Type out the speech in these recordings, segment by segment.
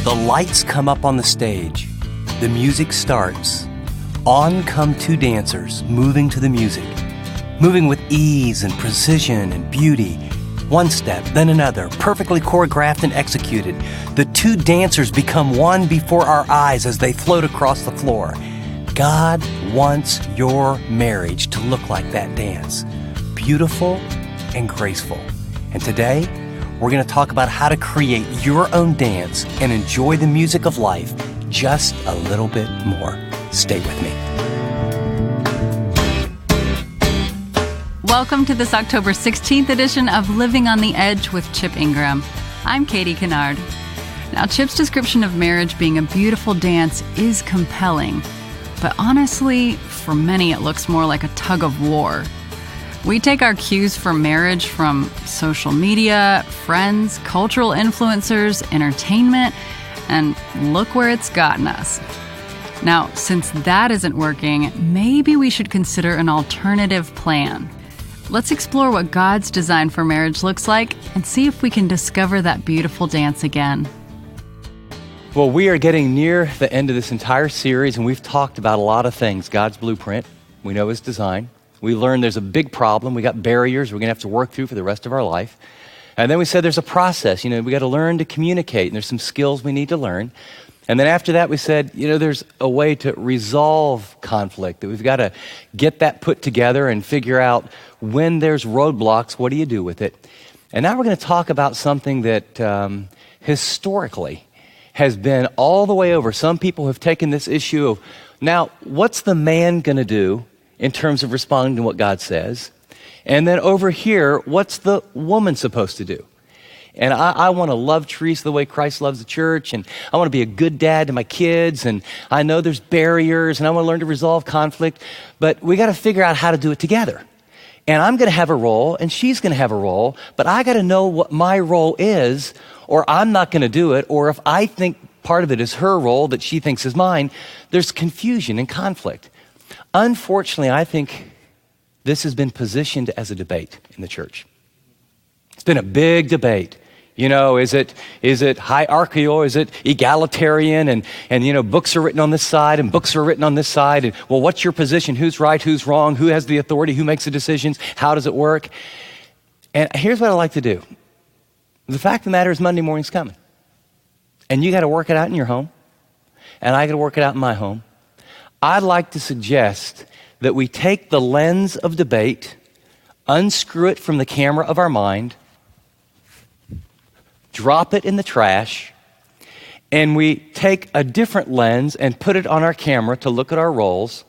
The lights come up on the stage. The music starts. On come two dancers, moving to the music, moving with ease and precision and beauty. One step, then another, perfectly choreographed and executed. The two dancers become one before our eyes as they float across the floor. God wants your marriage to look like that dance, beautiful and graceful. And today, we're going to talk about how to create your own dance and enjoy the music of life just a little bit more. Stay with me. Welcome to this October 16th edition of Living on the Edge with Chip Ingram. I'm Katie Kennard. Now, Chip's description of marriage being a beautiful dance is compelling, but honestly, for many, it looks more like a tug of war. We take our cues for marriage from social media, friends, cultural influencers, entertainment, and look where it's gotten us. Now, since that isn't working, maybe we should consider an alternative plan. Let's explore what God's design for marriage looks like and see if we can discover that beautiful dance again. Well, we are getting near the end of this entire series, and we've talked about a lot of things. God's blueprint, we know His design. We learned there's a big problem. We got barriers we're going to have to work through for the rest of our life. And then we said there's a process. We got to learn to communicate, and there's some skills we need to learn. And then after that, we said, there's a way to resolve conflict, that we've got to get that put together and figure out when there's roadblocks, what do you do with it? And now we're going to talk about something that historically has been all the way over. Some people have taken this issue of, now, what's the man going to do in terms of responding to what God says? And then over here, what's the woman supposed to do? And I want to love Teresa the way Christ loves the church, and I want to be a good dad to my kids, and I know there's barriers, and I want to learn to resolve conflict, but we got to figure out how to do it together. And I'm going to have a role, and she's going to have a role, but I got to know what my role is, or I'm not going to do it, or if I think part of it is her role that she thinks is mine, there's confusion and conflict. Unfortunately, I think this has been positioned as a debate in the church. It's been a big debate. Is it hierarchical? Is it egalitarian? And books are written on this side and books are written on this side. And, well, what's your position? Who's right? Who's wrong? Who has the authority? Who makes the decisions? How does it work? And here's what I like to do. The fact of the matter is Monday morning's coming. And you got to work it out in your home. And I got to work it out in my home. I'd like to suggest that we take the lens of debate, unscrew it from the camera of our mind, drop it in the trash, and we take a different lens and put it on our camera to look at our roles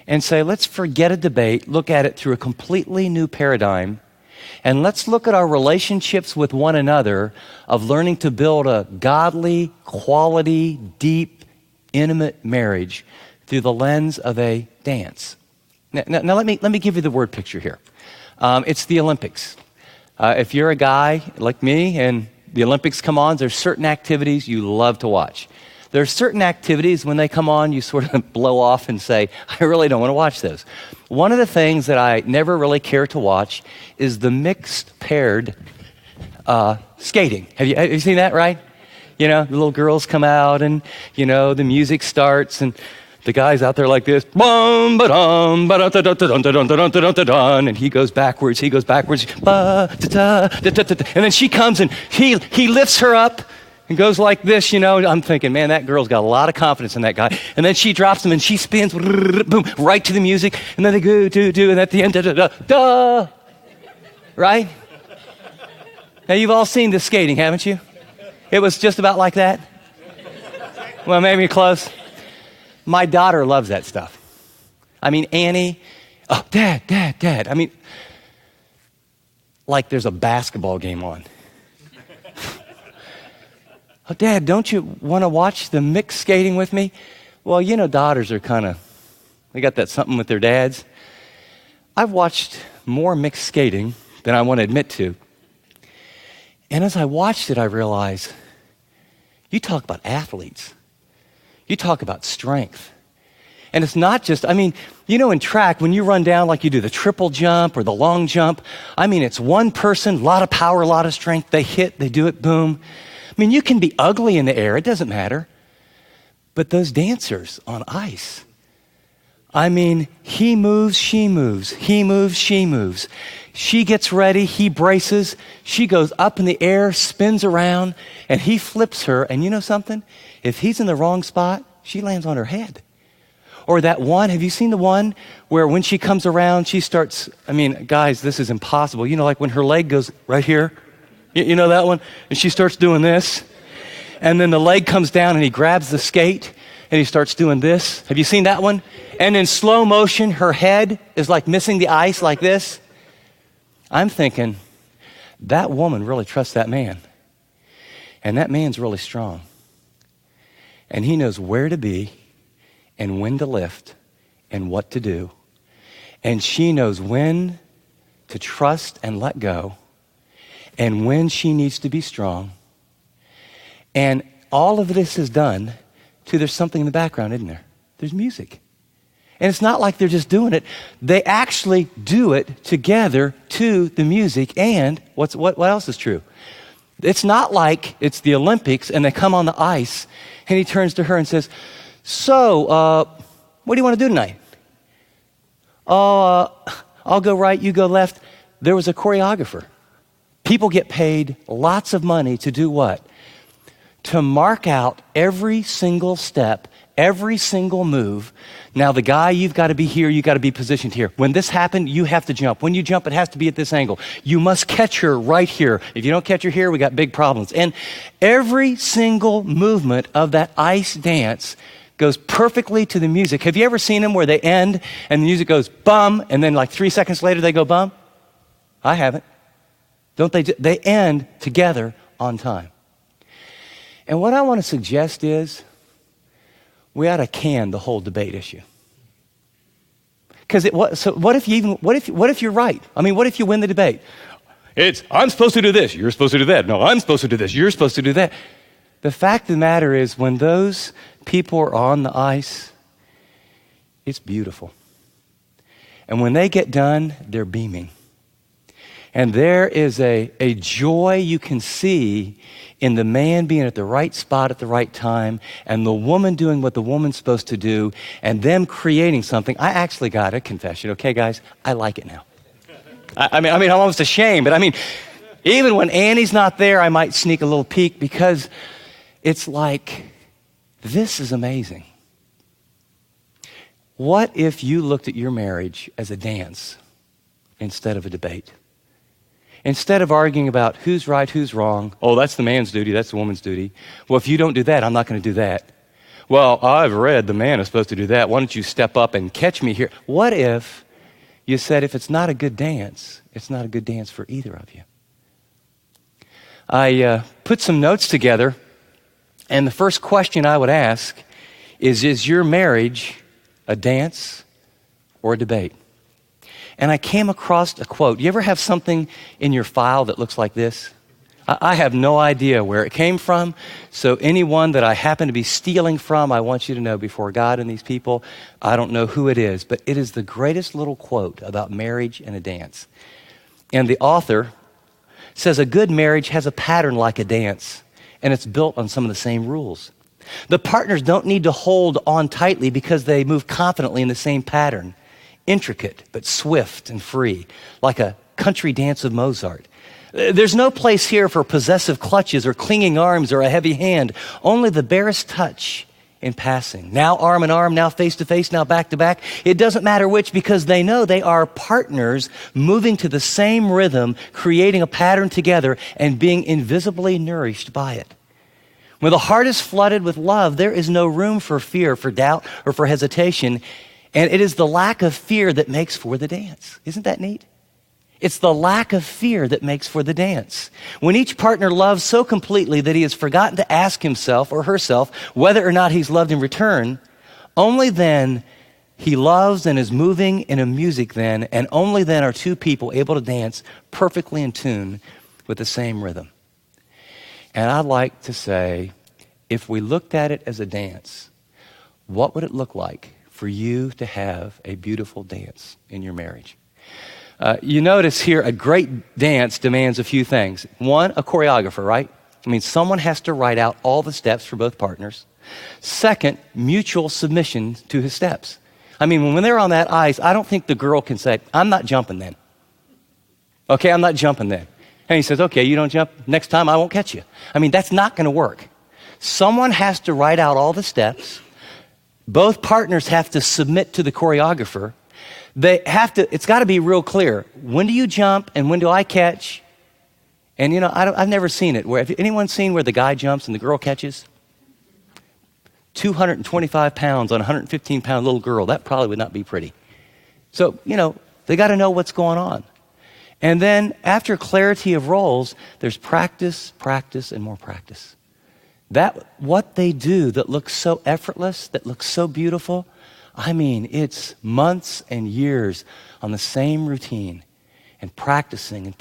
and say, let's forget a debate, look at it through a completely new paradigm, and let's look at our relationships with one another of learning to build a godly, quality, deep, intimate marriage through the lens of a dance. Now let me give you the word picture here. It's the Olympics. If you're a guy like me and the Olympics come on, there's certain activities you love to watch. There's certain activities when they come on, you sort of blow off and say, I really don't want to watch those. One of the things that I never really care to watch is the mixed paired skating. Have you seen that, right? The little girls come out and, the music starts and the guy's out there like this, and he goes backwards, and then she comes and he lifts her up and goes like this, I'm thinking, man, that girl's got a lot of confidence in that guy. And then she drops him and she spins, boom, right to the music, and then they go, do, and at the end, da, right? Now, you've all seen this skating, haven't you? It was just about like that. Well, maybe close. My daughter loves that stuff. Annie, oh, Dad. Like there's a basketball game on. Oh, Dad, don't you want to watch the mixed skating with me? Well, daughters are they got that something with their dads. I've watched more mixed skating than I want to admit to. And as I watched it, I realized, you talk about athletes. You talk about strength. And it's not just, in track, when you run down like you do the triple jump or the long jump, it's one person, a lot of power, a lot of strength. They hit, they do it, boom. I mean, you can be ugly in the air, it doesn't matter. But those dancers on ice, I mean, he moves, she moves. He moves, she moves. She gets ready, he braces. She goes up in the air, spins around, and he flips her. And you know something? If he's in the wrong spot, she lands on her head. Or that one, have you seen the one where when she comes around, she starts, I mean, guys, this is impossible. You know, like when her leg goes right here. You know that one? And she starts doing this. And then the leg comes down and he grabs the skate and he starts doing this. Have you seen that one? And in slow motion, her head is like missing the ice like this. I'm thinking, that woman really trusts that man. And that man's really strong. And he knows where to be and when to lift and what to do. And she knows when to trust and let go and when she needs to be strong. And all of this is done to, there's something in the background, isn't there? There's music. And it's not like they're just doing it. They actually do it together to the music. And what else is true? It's not like it's the Olympics and they come on the ice and he turns to her and says, so, what do you want to do tonight? I'll go right, you go left. There was a choreographer. People get paid lots of money to do what? To mark out every single step, every single move. Now, the guy, you've got to be here, you've got to be positioned here. When this happened, you have to jump. When you jump, it has to be at this angle. You must catch her right here. If you don't catch her here, we got big problems. And every single movement of that ice dance goes perfectly to the music. Have you ever seen them where they end and the music goes bum, and then like 3 seconds later they go bum? I haven't. Don't they? They end together on time. And what I want to suggest is we ought to can the whole debate issue. Because what if you're right? I mean, what if you win the debate? It's, I'm supposed to do this, you're supposed to do that. No, I'm supposed to do this, you're supposed to do that. The fact of the matter is, when those people are on the ice, it's beautiful. And when they get done, they're beaming. And there is a joy you can see in the man being at the right spot at the right time, and the woman doing what the woman's supposed to do, and them creating something. I actually got a confession, okay, guys? I like it now. I mean, I'm almost ashamed, but I mean, even when Annie's not there, I might sneak a little peek, because it's like, this is amazing. What if you looked at your marriage as a dance instead of a debate? Instead of arguing about who's right, who's wrong, oh, that's the man's duty, that's the woman's duty. Well, if you don't do that, I'm not going to do that. Well, I've read the man is supposed to do that. Why don't you step up and catch me here? What if you said, if it's not a good dance, it's not a good dance for either of you? I put some notes together, and the first question I would ask is your marriage a dance or a debate? And I came across a quote. You ever have something in your file that looks like this? I have no idea where it came from. So anyone that I happen to be stealing from, I want you to know before God and these people, I don't know who it is, but it is the greatest little quote about marriage and a dance. And the author says a good marriage has a pattern like a dance, and it's built on some of the same rules. The partners don't need to hold on tightly because they move confidently in the same pattern. Intricate, but swift and free, like a country dance of Mozart. There's no place here for possessive clutches or clinging arms or a heavy hand, only the barest touch in passing. Now arm in arm, now face to face, now back to back. It doesn't matter which, because they know they are partners moving to the same rhythm, creating a pattern together and being invisibly nourished by it. When the heart is flooded with love, there is no room for fear, for doubt, or for hesitation. And it is the lack of fear that makes for the dance. Isn't that neat? It's the lack of fear that makes for the dance. When each partner loves so completely that he has forgotten to ask himself or herself whether or not he's loved in return, only then he loves and is moving in a music then, and only then are two people able to dance perfectly in tune with the same rhythm. And I'd like to say, if we looked at it as a dance, what would it look like for you to have a beautiful dance in your marriage? You notice here, a great dance demands a few things. One, a choreographer, right? I mean, someone has to write out all the steps for both partners. Second, mutual submission to his steps. I mean, when they're on that ice, I don't think the girl can say, I'm not jumping then. Okay, I'm not jumping then. And he says, okay, you don't jump, next time I won't catch you. I mean, that's not going to work. Someone has to write out all the steps. Both partners have to submit to the choreographer. It's got to be real clear. When do you jump and when do I catch? And I've never seen it. Have anyone seen where the guy jumps and the girl catches? 225 pounds on a 115-pound little girl. That probably would not be pretty. So, they got to know what's going on. And then after clarity of roles, there's practice, and more practice. What they do that looks so effortless, that looks so beautiful, I mean, it's months and years on the same routine and practicing.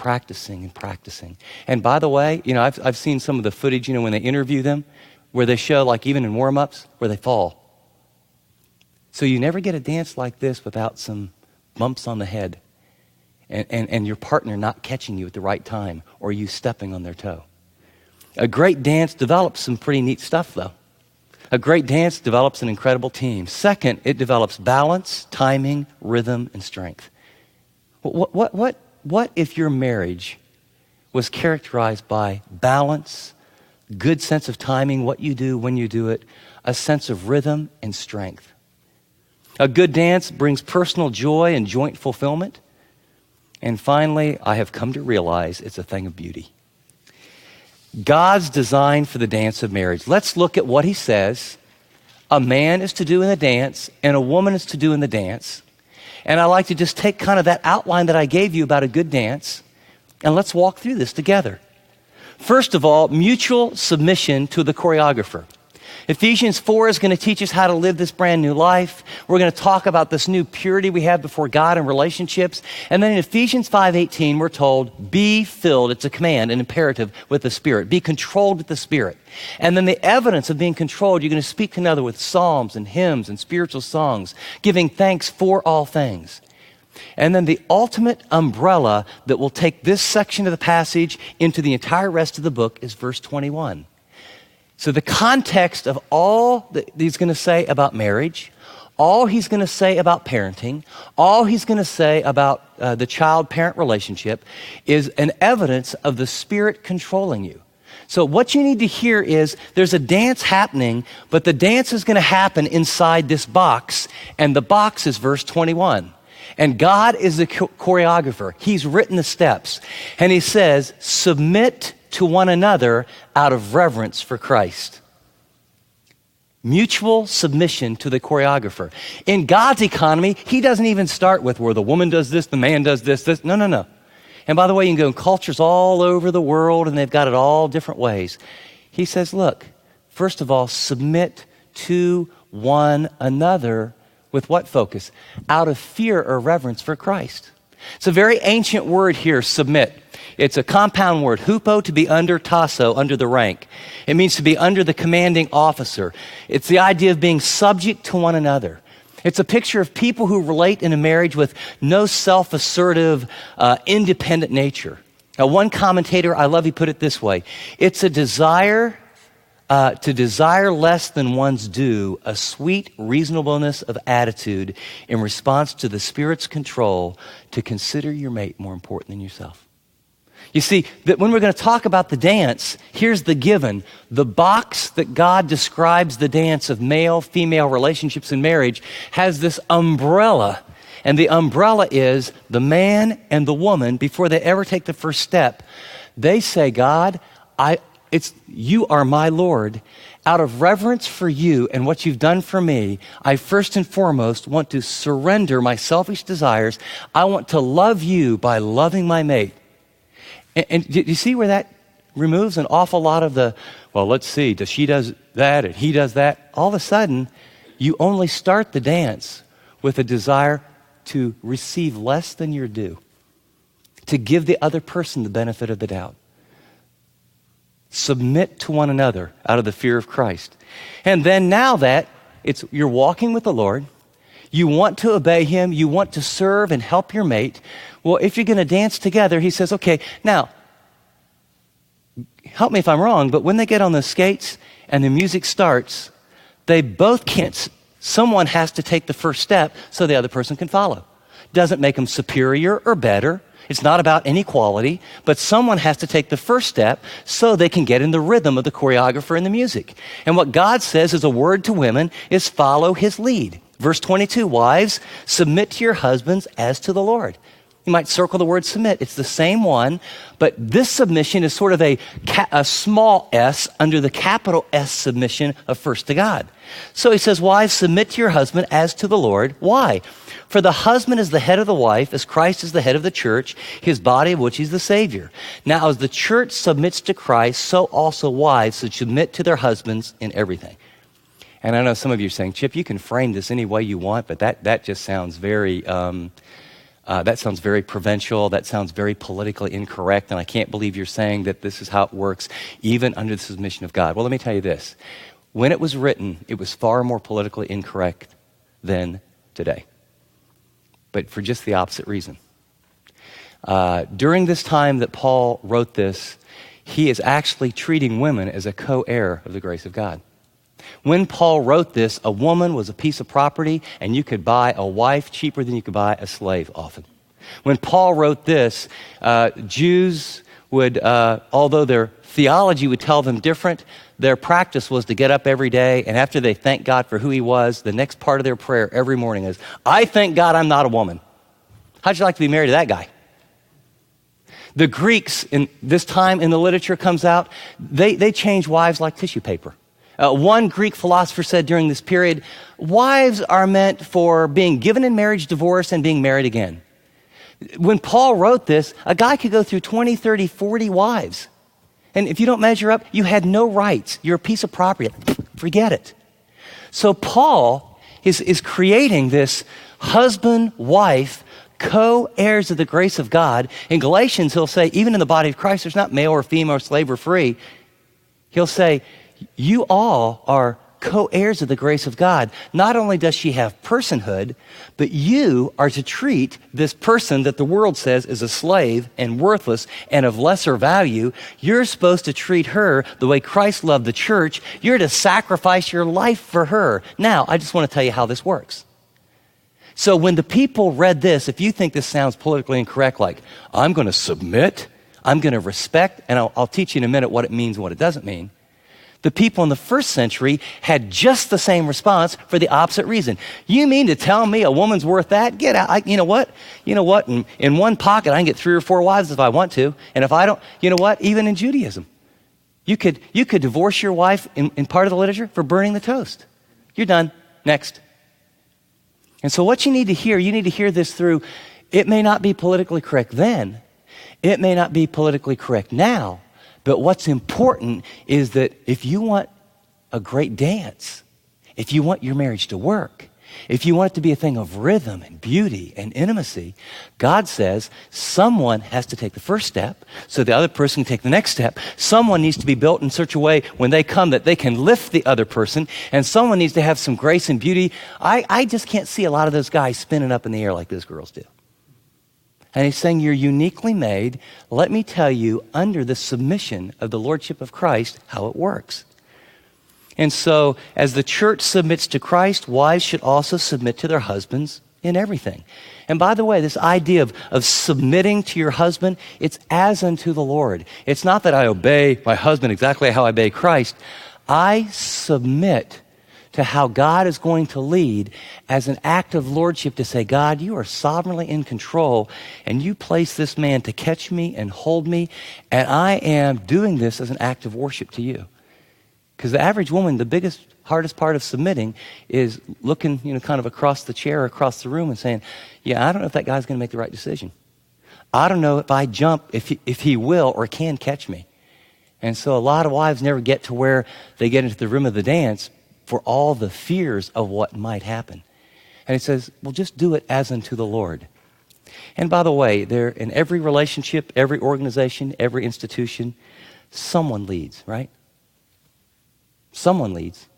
And by the way, I've seen some of the footage, when they interview them, where they show, like even in warm-ups, where they fall. So you never get a dance like this without some bumps on the head and your partner not catching you at the right time or you stepping on their toe. A great dance develops some pretty neat stuff, though. A great dance develops an incredible team. Second, it develops balance, timing, rhythm, and strength. What if your marriage was characterized by balance, good sense of timing, what you do, when you do it, a sense of rhythm and strength? A good dance brings personal joy and joint fulfillment. And finally, I have come to realize it's a thing of beauty. God's design for the dance of marriage. Let's look at what he says a man is to do in the dance and a woman is to do in the dance. And I like to just take kind of that outline that I gave you about a good dance, and let's walk through this together. First of all, mutual submission to the choreographer. Ephesians 4 is going to teach us how to live this brand new life. We're going to talk about this new purity we have before God in relationships. And then in Ephesians 5:18, we're told, be filled, it's a command, an imperative, with the Spirit. Be controlled with the Spirit. And then the evidence of being controlled, you're going to speak to another with psalms and hymns and spiritual songs, giving thanks for all things. And then the ultimate umbrella that will take this section of the passage into the entire rest of the book is verse 21. So the context of all that he's going to say about marriage, all he's going to say about parenting, all he's going to say about the child-parent relationship is an evidence of the Spirit controlling you. So what you need to hear is there's a dance happening, but the dance is going to happen inside this box, and the box is verse 21. And God is the choreographer. He's written the steps. And he says, submit to one another out of reverence for Christ. Mutual submission to the choreographer. In God's economy, he doesn't even start with where the woman does this, the man does this. No. And by the way, you can go in cultures all over the world and they've got it all different ways. He says, look, first of all, submit to one another with what focus? Out of fear or reverence for Christ. It's a very ancient word here, submit. It's a compound word, hupo, to be under, tasso, under the rank. It means to be under the commanding officer. It's the idea of being subject to one another. It's a picture of people who relate in a marriage with no self-assertive, independent nature. Now, one commentator, I love, he put it this way. It's a desire to desire less than one's due, a sweet reasonableness of attitude in response to the Spirit's control to consider your mate more important than yourself. You see, that when we're going to talk about the dance, here's the given. The box that God describes the dance of male-female relationships in marriage has this umbrella. And the umbrella is the man and the woman, before they ever take the first step, they say, God, you are my Lord. Out of reverence for you and what you've done for me, I first and foremost want to surrender my selfish desires. I want to love you by loving my mate. And do you see where that removes an awful lot of the, well, let's see, she does that and he does that. All of a sudden, you only start the dance with a desire to receive less than your due, to give the other person the benefit of the doubt. Submit to one another out of the fear of Christ. And then now that you're walking with the Lord, you want to obey him, you want to serve and help your mate. Well, if you're going to dance together, he says, okay, now, help me if I'm wrong, but when they get on the skates and the music starts, they both can't, someone has to take the first step so the other person can follow. Doesn't make them superior or better. It's not about inequality, but someone has to take the first step so they can get in the rhythm of the choreographer and the music. And what God says as a word to women is follow his lead. Verse 22, wives, submit to your husbands as to the Lord. You might circle the word submit. It's the same one, but this submission is sort of a small s under the capital S submission of first to God. So he says, wives, submit to your husband as to the Lord. Why? For the husband is the head of the wife, as Christ is the head of the church, his body of which he's the Savior. Now, as the church submits to Christ, so also wives should submit to their husbands in everything. And I know some of you are saying, Chip, you can frame this any way you want, but that just sounds very... that sounds very provincial. That sounds very politically incorrect. And I can't believe you're saying that this is how it works, even under the submission of God. Well, let me tell you this. When it was written, it was far more politically incorrect than today, but for just the opposite reason. During this time that Paul wrote this, he is actually treating women as a co-heir of the grace of God. When Paul wrote this, a woman was a piece of property, and you could buy a wife cheaper than you could buy a slave often. When Paul wrote this, Jews would, although their theology would tell them different, their practice was to get up every day, and after they thanked God for who he was, the next part of their prayer every morning is, I thank God I'm not a woman. How'd you like to be married to that guy? The Greeks, in this time in the literature comes out, they change wives like tissue paper. One Greek philosopher said during this period, wives are meant for being given in marriage, divorce, and being married again. When Paul wrote this, a guy could go through 20, 30, 40 wives. And if you don't measure up, you had no rights. You're a piece of property. Forget it. So Paul is creating this husband-wife co-heirs of the grace of God. In Galatians, he'll say, even in the body of Christ, there's not male or female, slave or free. He'll say, you all are co-heirs of the grace of God. Not only does she have personhood, but you are to treat this person that the world says is a slave and worthless and of lesser value. You're supposed to treat her the way Christ loved the church. You're to sacrifice your life for her. Now, I just want to tell you how this works. So when the people read this, if you think this sounds politically incorrect, like, I'm going to submit, I'm going to respect, and I'll teach you in a minute what it means and what it doesn't mean. The people in the first century had just the same response for the opposite reason. You mean to tell me a woman's worth that? Get out. You know what? In one pocket, I can get 3 or 4 wives if I want to. And if I don't, you know what? Even in Judaism, you could divorce your wife in part of the literature for burning the toast. You're done. Next. And so what you need to hear this through, it may not be politically correct then. It may not be politically correct now. But what's important is that if you want a great dance, if you want your marriage to work, if you want it to be a thing of rhythm and beauty and intimacy, God says someone has to take the first step so the other person can take the next step. Someone needs to be built in such a way when they come that they can lift the other person, and someone needs to have some grace and beauty. I just can't see a lot of those guys spinning up in the air like those girls do. And he's saying you're uniquely made. Let me tell you, under the submission of the Lordship of Christ, how it works. And so, as the church submits to Christ, wives should also submit to their husbands in everything. And by the way, this idea of submitting to your husband, it's as unto the Lord. It's not that I obey my husband exactly how I obey Christ. I submit to how God is going to lead as an act of lordship to say, God, you are sovereignly in control, and you place this man to catch me and hold me, and I am doing this as an act of worship to you. Because the average woman, the biggest, hardest part of submitting is looking, kind of across the chair, across the room and saying, yeah, I don't know if that guy's going to make the right decision. I don't know if I jump, if he will or can catch me. And so a lot of wives never get to where they get into the room of the dance for all the fears of what might happen. And it says, well, just do it as unto the Lord. And by the way, there in every relationship, every organization, every institution, someone leads, right? Someone leads.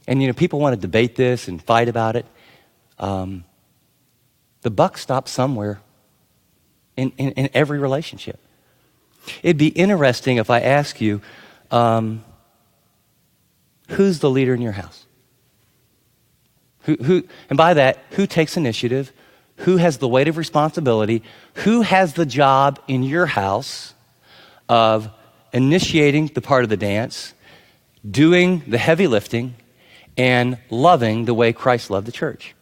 And people want to debate this and fight about it. The buck stops somewhere in every relationship. It'd be interesting if I ask you, who's the leader in your house? Who, and by that, who takes initiative? Who has the weight of responsibility? Who has the job in your house of initiating the part of the dance, doing the heavy lifting, and loving the way Christ loved the church?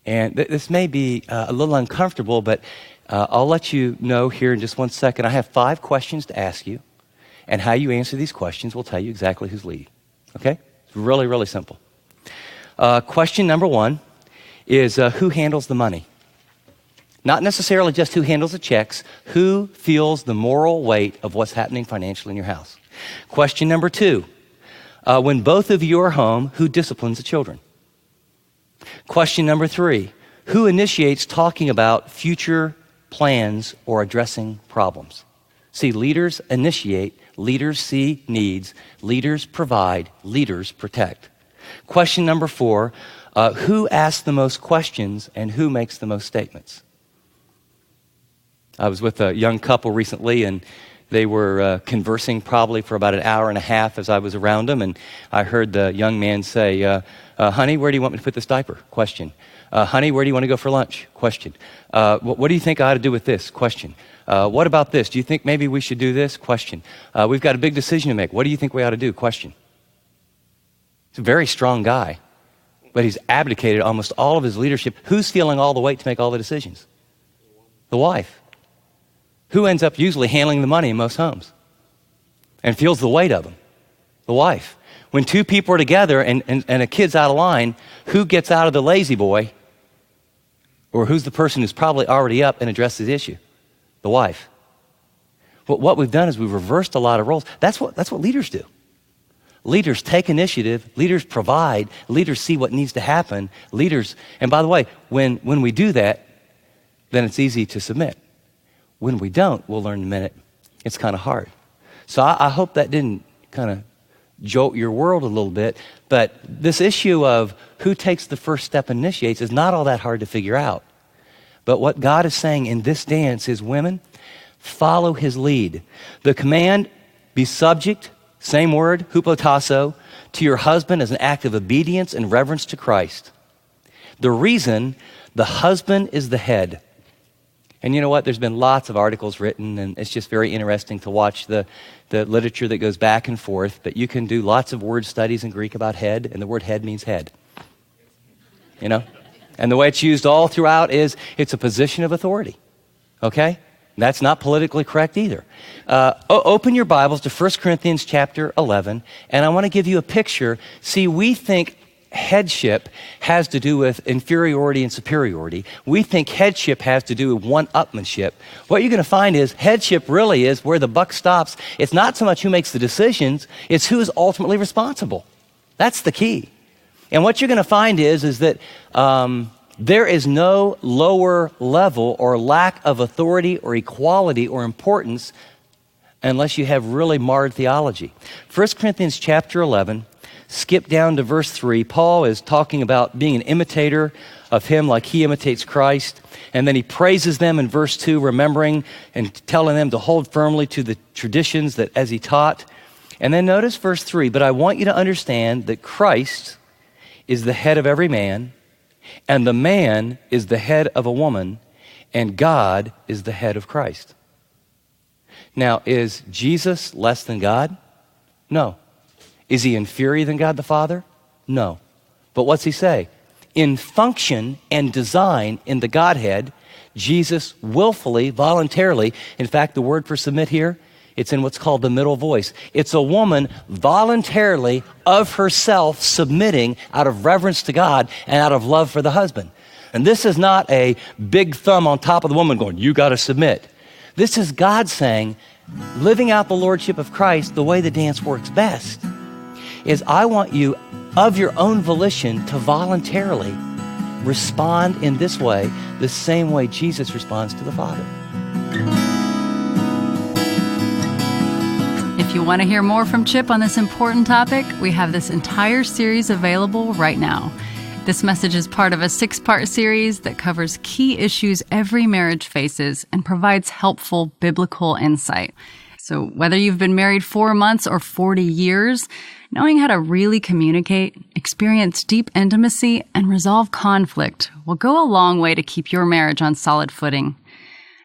And this may be a little uncomfortable, but I'll let you know here in just 1 second. I have 5 questions to ask you, and how you answer these questions will tell you exactly who's leading. Okay? It's really, really simple. Question number 1 is who handles the money? Not necessarily just who handles the checks, who feels the moral weight of what's happening financially in your house? Question number 2, when both of you are home, who disciplines the children? Question number 3, who initiates talking about future plans or addressing problems? See, leaders initiate, leaders see needs, leaders provide, leaders protect. Question number 4, who asks the most questions and who makes the most statements? I was with a young couple recently, and they were conversing probably for about an hour and a half as I was around them, and I heard the young man say, honey, where do you want me to put this diaper? Question. Honey, where do you want to go for lunch? Question. What do you think I ought to do with this? Question. What about this? Do you think maybe we should do this? Question. We've got a big decision to make. What do you think we ought to do? Question. He's a very strong guy, but he's abdicated almost all of his leadership. Who's feeling all the weight to make all the decisions? The wife. Who ends up usually handling the money in most homes and feels the weight of them? The wife. When 2 people are together and a kid's out of line, who gets out of the lazy boy? Or who's the person who's probably already up and addressed the issue? The wife. But what we've done is we've reversed a lot of roles. That's what leaders do. Leaders take initiative, leaders provide, leaders see what needs to happen, leaders, and by the way, when we do that, then it's easy to submit. When we don't, we'll learn in a minute, it's kind of hard. So I hope that didn't kind of jolt your world a little bit, but this issue of who takes the first step and initiates is not all that hard to figure out. But what God is saying in this dance is, women, follow his lead. The command, be subject, same word, hupotasso, to your husband as an act of obedience and reverence to Christ. The reason, the husband is the head. And you know what? There's been lots of articles written, and it's just very interesting to watch the literature that goes back and forth. But you can do lots of word studies in Greek about head, and the word head means head. You know? And the way it's used all throughout is it's a position of authority. Okay? That's not politically correct either. Open your Bibles to 1 Corinthians chapter 11, and I want to give you a picture. See, we think headship has to do with inferiority and superiority. We think headship has to do with one-upmanship. What you're going to find is headship really is where the buck stops. It's not so much who makes the decisions, it's who is ultimately responsible. That's the key. And what you're going to find is that there is no lower level or lack of authority or equality or importance unless you have really marred theology. 1 Corinthians chapter 11, skip down to verse 3. Paul is talking about being an imitator of him like he imitates Christ. And then he praises them in verse 2, remembering and telling them to hold firmly to the traditions that as he taught. And then notice verse 3, but I want you to understand that Christ is the head of every man, and the man is the head of a woman, and God is the head of Christ. Now, is Jesus less than God? No. Is he inferior than God the Father? No. But what's he say? In function and design in the Godhead, Jesus willfully, voluntarily, in fact, the word for submit here, it's in what's called the middle voice. It's a woman voluntarily of herself submitting out of reverence to God and out of love for the husband. And this is not a big thumb on top of the woman going, you got to submit. This is God saying, living out the lordship of Christ the way the dance works best is I want you of your own volition to voluntarily respond in this way, the same way Jesus responds to the Father. If you want to hear more from Chip on this important topic, we have this entire series available right now. This message is part of a 6-part series that covers key issues every marriage faces and provides helpful biblical insight. So whether you've been married 4 months or 40 years, knowing how to really communicate, experience deep intimacy, and resolve conflict will go a long way to keep your marriage on solid footing.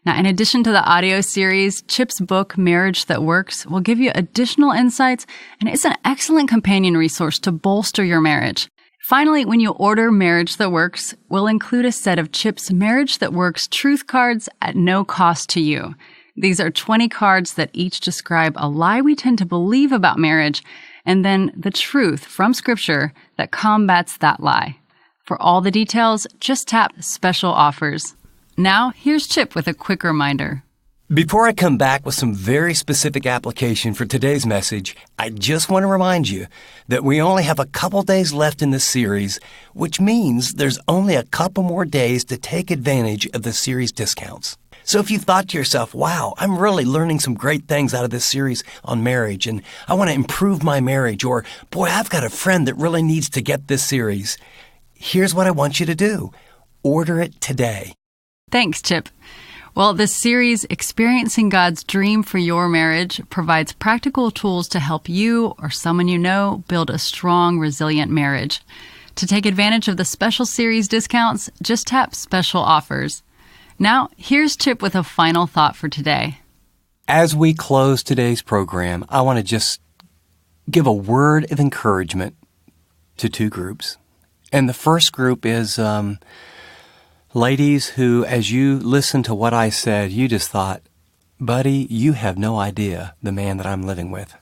Now, in addition to the audio series, Chip's book, Marriage That Works, will give you additional insights, and it's an excellent companion resource to bolster your marriage. Finally, when you order Marriage That Works, we'll include a set of Chip's Marriage That Works truth cards at no cost to you. These are 20 cards that each describe a lie we tend to believe about marriage, and then the truth from Scripture that combats that lie. For all the details, just tap Special Offers. Now, here's Chip with a quick reminder. Before I come back with some very specific application for today's message, I just want to remind you that we only have a couple days left in this series, which means there's only a couple more days to take advantage of the series discounts. So if you thought to yourself, wow, I'm really learning some great things out of this series on marriage, and I want to improve my marriage, or boy, I've got a friend that really needs to get this series, here's what I want you to do. Order it today. Thanks, Chip. Well, this series, Experiencing God's Dream for Your Marriage, provides practical tools to help you or someone you know build a strong, resilient marriage. To take advantage of the special series discounts, just tap Special Offers. Now, here's Chip with a final thought for today. As we close today's program, I want to just give a word of encouragement to 2 groups. And the first group is ladies who, as you listened to what I said, you just thought, buddy, you have no idea the man that I'm living with.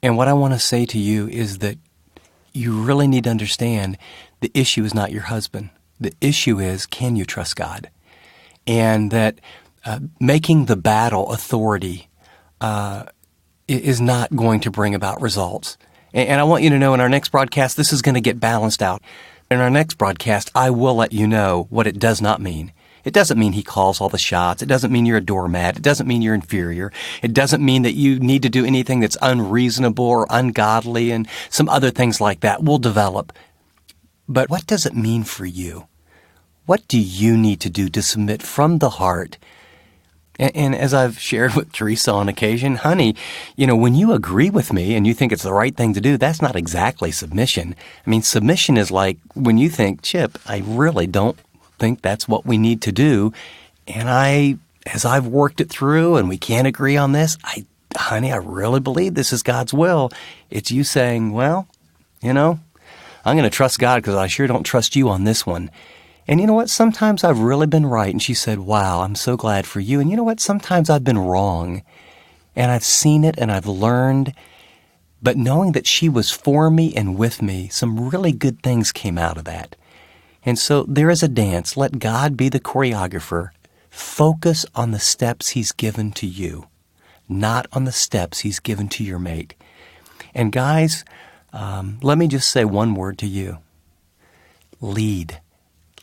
And what I want to say to you is that you really need to understand the issue is not your husband. The issue is, can you trust God? And that making the battle authority is not going to bring about results. And I want you to know in our next broadcast, this is going to get balanced out. In our next broadcast, I will let you know what it does not mean. It doesn't mean he calls all the shots. It doesn't mean you're a doormat. It doesn't mean you're inferior. It doesn't mean that you need to do anything that's unreasonable or ungodly and some other things like that. We'll develop. But what does it mean for you? What do you need to do to submit from the heart? And as I've shared with Teresa on occasion, honey, when you agree with me and you think it's the right thing to do, that's not exactly submission. I mean, submission is like when you think, Chip, I really don't think that's what we need to do. And as I've worked it through and we can't agree on this, honey, I really believe this is God's will. It's you saying, well, I'm going to trust God because I sure don't trust you on this one. And you know what? Sometimes I've really been right. And she said, wow, I'm so glad for you. And you know what? Sometimes I've been wrong. And I've seen it and I've learned. But knowing that she was for me and with me, some really good things came out of that. And so there is a dance. Let God be the choreographer. Focus on the steps He's given to you, not on the steps He's given to your mate. And guys, let me just say one word to you. Lead.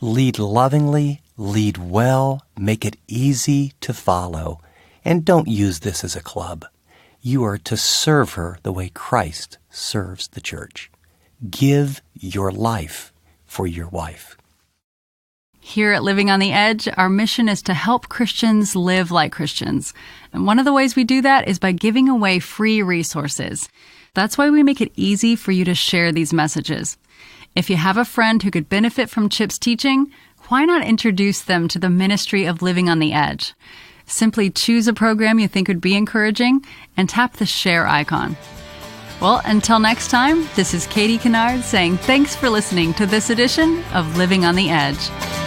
Lead lovingly, lead well, make it easy to follow. And don't use this as a club. You are to serve her the way Christ serves the church. Give your life for your wife. Here at Living on the Edge, our mission is to help Christians live like Christians. And one of the ways we do that is by giving away free resources. That's why we make it easy for you to share these messages. If you have a friend who could benefit from Chip's teaching, why not introduce them to the ministry of Living on the Edge? Simply choose a program you think would be encouraging and tap the share icon. Well, until next time, this is Katie Kennard saying thanks for listening to this edition of Living on the Edge.